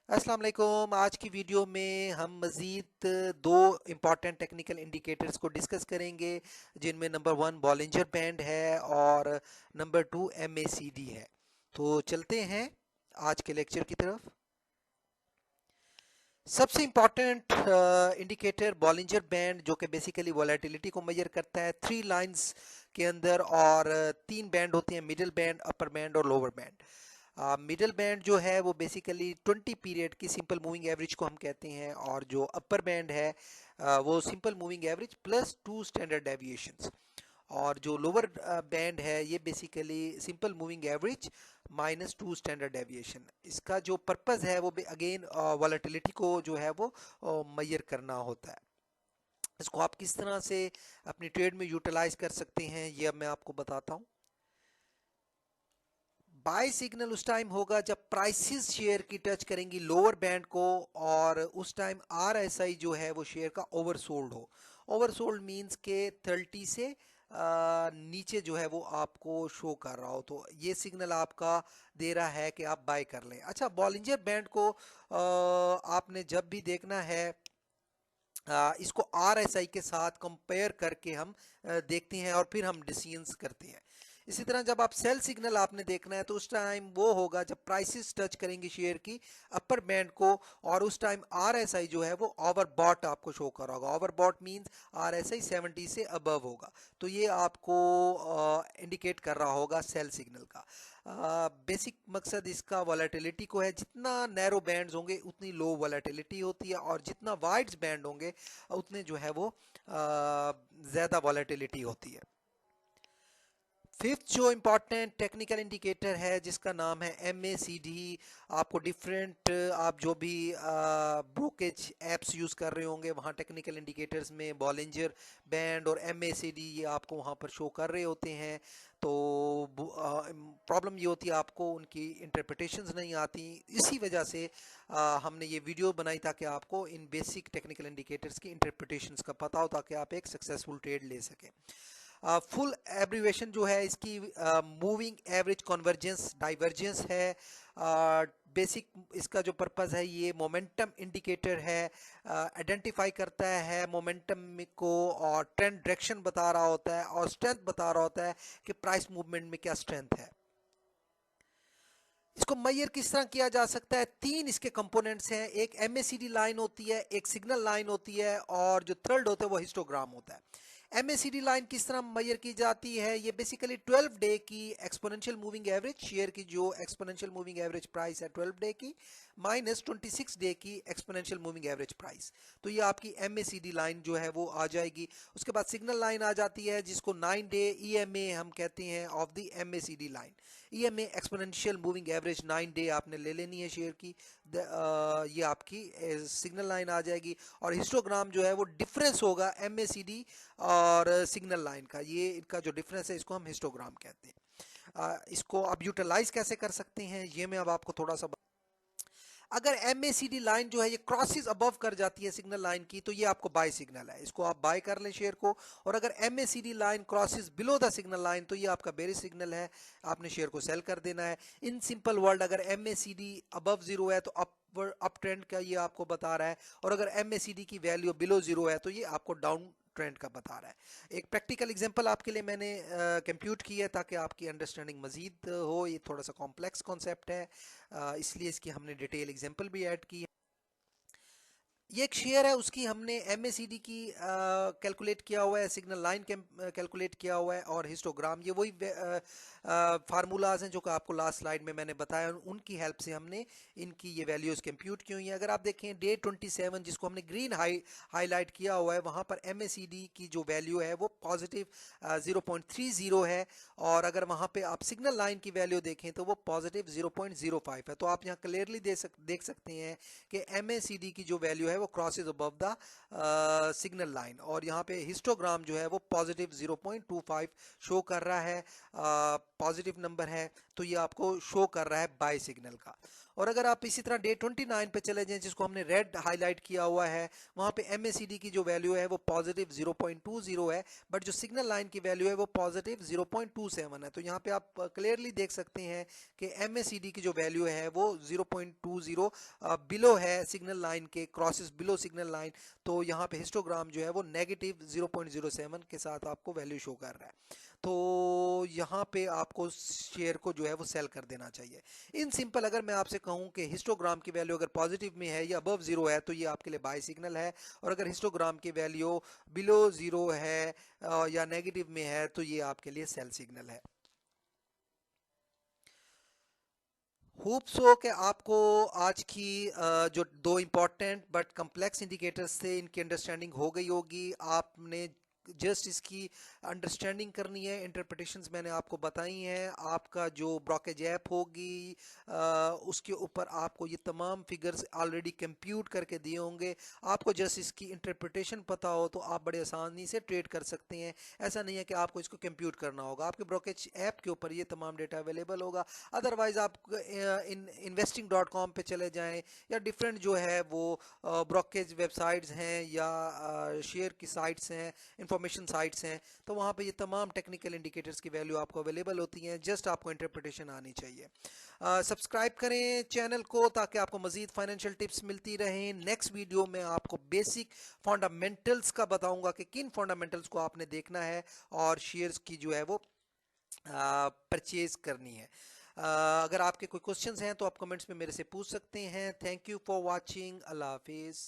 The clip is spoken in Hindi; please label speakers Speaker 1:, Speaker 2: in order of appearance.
Speaker 1: अस्सलाम वालेकुम। आज की वीडियो में हम मज़ीद दो इम्पॉर्टेंट टेक्निकल इंडिकेटर्स को डिस्कस करेंगे, जिनमें नंबर वन बॉलिंजर बैंड है और नंबर टू MACD है। तो चलते हैं आज के लेक्चर की तरफ। सबसे इम्पॉर्टेंट इंडिकेटर बॉलिंजर बैंड, जो कि बेसिकली वॉलेटिलिटी को मेजर करता है थ्री लाइंस के अंदर, और तीन बैंड होते हैं, मिडिल बैंड, अपर बैंड और लोअर बैंड। मिडिल बैंड जो है वो बेसिकली 20 पीरियड की सिंपल मूविंग एवरेज को हम कहते हैं, और जो अपर बैंड है वो simple moving average plus two standard deviations, और जो लोअर बैंड है ये basically simple moving average minus two standard deviation. इसका जो पर्पस है वो अगेन वॉलेटिलिटी को जो है वो मेजर करना होता है। इसको आप किस तरह से अपनी ट्रेड में यूटिलाइज कर सकते हैं ये अब मैं आपको बताता हूँ। बाय सिग्नल उस टाइम होगा जब प्राइसेस शेयर की टच करेंगी लोअर बैंड को, और उस टाइम RSI जो है वो शेयर का ओवरसोल्ड हो। ओवरसोल्ड मींस के 30 से नीचे जो है वो आपको शो कर रहा हो, तो ये सिग्नल आपका दे रहा है कि आप बाय कर लें। अच्छा, बॉलिंजर बैंड को आपने जब भी देखना है, इसको RSI के साथ कंपेयर करके हम देखते हैं और फिर हम डिसीजंस करते हैं। इसी तरह जब आप सेल सिग्नल आपने देखना है तो उस टाइम वो होगा जब प्राइसेस टच करेंगी शेयर की अपर बैंड को, और उस टाइम RSI जो है वो ओवरबॉट आपको शो कर रहा होगा। ओवरबॉट मींस RSI 70 से अबव होगा, तो ये आपको इंडिकेट कर रहा होगा सेल सिग्नल का। बेसिक मकसद इसका वॉलेटिलिटी को है, जितना नैरो बैंड्स होंगे उतनी लो वॉलेटिलिटी होती है, और जितना वाइड्स बैंड होंगे उतने जो है वो ज़्यादा वॉलेटिलिटी होती है। फिफ्थ जो इम्पॉर्टेंट टेक्निकल इंडिकेटर है जिसका नाम है MACD। आपको डिफरेंट, आप जो भी ब्रोकेज एप्स यूज़ कर रहे होंगे वहाँ टेक्निकल इंडिकेटर्स में बॉलिंजर बैंड और MACD ये आपको वहाँ पर शो कर रहे होते हैं। तो प्रॉब्लम ये होती है आपको उनकी इंटरप्रिटेशंस नहीं आती, इसी वजह से हमने ये वीडियो बनाई ताकि आपको इन बेसिक टेक्निकल इंडिकेटर्स की इंटरप्रिटेशंस का पता हो, ताकि आप एक सक्सेसफुल ट्रेड ले सकें। फुल एब्रीवेशन जो है इसकी मूविंग एवरेज कन्वर्जेंस डाइवर्जेंस है। बेसिक इसका जो पर्पस है ये मोमेंटम इंडिकेटर है, आइडेंटिफाई करता है मोमेंटम को, और ट्रेंड डायरेक्शन बता रहा होता है, और स्ट्रेंथ बता रहा होता है कि प्राइस मूवमेंट में क्या स्ट्रेंथ है। इसको मेजर किस तरह किया जा सकता है? तीन इसके कंपोनेंट्स हैं, एक MACD लाइन होती है, एक सिग्नल लाइन होती है, और जो थर्ड होता है वो हिस्टोग्राम होता है। MACD लाइन किस तरह मेजर की जाती है? ये बेसिकली 12 डे की एक्सपोनेंशियल मूविंग एवरेज, शेयर की जो एक्सपोनेंशियल मूविंग एवरेज प्राइस है 12 डे की, माइनस 26 डे की एक्सपोनेंशियल मूविंग एवरेज प्राइस। तो ये आपकी MACD लाइन जो है वो आ जाएगी। उसके बाद सिग्नल लाइन आ जाती है जिसको 9 डे EMA हम कहते हैं of the MACD line. EMA exponential moving average 9 day आपने ले लेनी है शेयर की। ये आपकी सिग्नल लाइन आ जाएगी। और हिस्टोग्राम जो है वो डिफरेंस होगा MACD और सिग्नल लाइन का, ये इनका जो डिफरेंस है इसको हम हिस्टोग्राम कहते हैं। इसको आप यूटिलाइज कैसे कर सकते हैं ये मैं अब आपको थोड़ा सा अगर MACD लाइन जो है ये क्रॉसेस अबव कर जाती है सिग्नल लाइन की, तो ये आपको बाय सिग्नल है, इसको आप बाय कर लें शेयर को। और अगर MACD line crosses below the signal line, तो ये आपका बेरिश सिग्नल है, आपने शेयर को सेल कर देना है। इन सिंपल वर्ड, अगर MACD अबव जीरो है तो अप ट्रेंड का ये आपको बता रहा है, और अगर MACD की वैल्यू बिलो जीरो है तो ये आपको डाउन ट्रेंड का बता रहा है। एक प्रैक्टिकल एग्जांपल आपके लिए मैंने कंप्यूट की है ताकि आपकी अंडरस्टैंडिंग मजीद हो। ये थोड़ा सा कॉम्प्लेक्स कॉन्सेप्ट है, इसलिए इसकी हमने डिटेल एग्जांपल भी ऐड की है। ये एक शेयर है, उसकी हमने MACD की कैलकुलेट किया हुआ है, सिग्नल लाइन कैलकुलेट किया हुआ है, और हिस्टोग्राम ये वही फार्मूलाज हैं जो कि आपको लास्ट स्लाइड में मैंने बताया, उनकी हेल्प से हमने इनकी ये वैल्यूज कंप्यूट की हुई हैं। अगर आप देखें डे 27 जिसको हमने ग्रीन हाईलाइट किया हुआ है, वहाँ पर MACD की जो वैल्यू है वो पॉजिटिव 0.30 है, और अगर वहाँ पे आप सिग्नल लाइन की वैल्यू देखें तो वो पॉजिटिव 0.05 है। तो आप यहाँ क्लियरली देख सकते हैं कि MACD की जो वैल्यू है वो crosses above the signal line, और यहाँ पे हिस्टोग्राम जो है वो पॉजिटिव 0.25 शो कर रहा है। पॉजिटिव नंबर है तो ये आपको शो कर रहा है बाय सिग्नल का। और अगर आप इसी तरह डे 29 पे चले जाएं जिसको हमने रेड हाईलाइट किया हुआ है, वहां पे MACD की जो वैल्यू है वो पॉजिटिव 0.20 है, बट जो सिग्नल लाइन की वैल्यू है वो पॉजिटिव 0.27 है। तो यहाँ पे आप क्लियरली देख सकते हैं कि MACD की जो वैल्यू है वो 0.20 बिलो है सिग्नल लाइन के, क्रॉसेस बिलो सिग्नल लाइन। तो यहाँ पे हिस्टोग्राम जो है वो नेगेटिव 0.07 के साथ आपको वैल्यू शो कर रहा है। तो यहाँ पे आपको शेयर को जो है वो सेल कर देना चाहिए। इन सिंपल अगर मैं आपसे कहूँ कि हिस्टोग्राम की वैल्यू अगर पॉजिटिव में है या अबव जीरो है तो ये आपके लिए बाय सिग्नल है, और अगर हिस्टोग्राम की वैल्यू बिलो जीरो है या नेगेटिव में है तो ये आपके लिए सेल सिग्नल है। होप सो कि आपको आज की जो दो इम्पॉर्टेंट बट कम्प्लेक्स इंडिकेटर्स थे इनकी अंडरस्टैंडिंग हो गई होगी। आपने जस्ट इसकी अंडरस्टैंडिंग करनी है, इंटरप्रिटेशंस मैंने आपको बताई हैं। आपका जो ब्रोकेज ऐप होगी उसके ऊपर आपको ये तमाम फिगर्स ऑलरेडी कंप्यूट करके दिए होंगे। आपको जस्ट इसकी इंटरप्रिटेशन पता हो तो आप बड़े आसानी से ट्रेड कर सकते हैं। ऐसा नहीं है कि आपको इसको कंप्यूट करना होगा, आपके ब्रोकेज ऐप के ऊपर ये तमाम डेटा अवेलेबल होगा। अदरवाइज आप investing.com पे चले जाएं या डिफरेंट जो है वो ब्रोकेज वेबसाइट्स हैं या शेयर की साइट्स हैं, इंफॉर्मेशन साइट्स हैं, तो वहाँ पे ये तमाम टेक्निकल इंडिकेटर्स की वैल्यू आपको अवेलेबल होती हैं। जस्ट आपको इंटरप्रिटेशन आनी चाहिए। सब्सक्राइब करें चैनल को ताकि आपको मजीद फाइनेंशियल टिप्स मिलती रहें। नेक्स्ट वीडियो में आपको बेसिक फंडामेंटल्स का बताऊंगा कि किन फंडामेंटल्स को आपने देखना है और शेयर्स की जो है वो परचेज करनी है। अगर आपके कोई क्वेश्चंस हैं तो आप कमेंट्स में मेरे से पूछ सकते हैं। Thank you for watching. अल्लाह हाफिज़।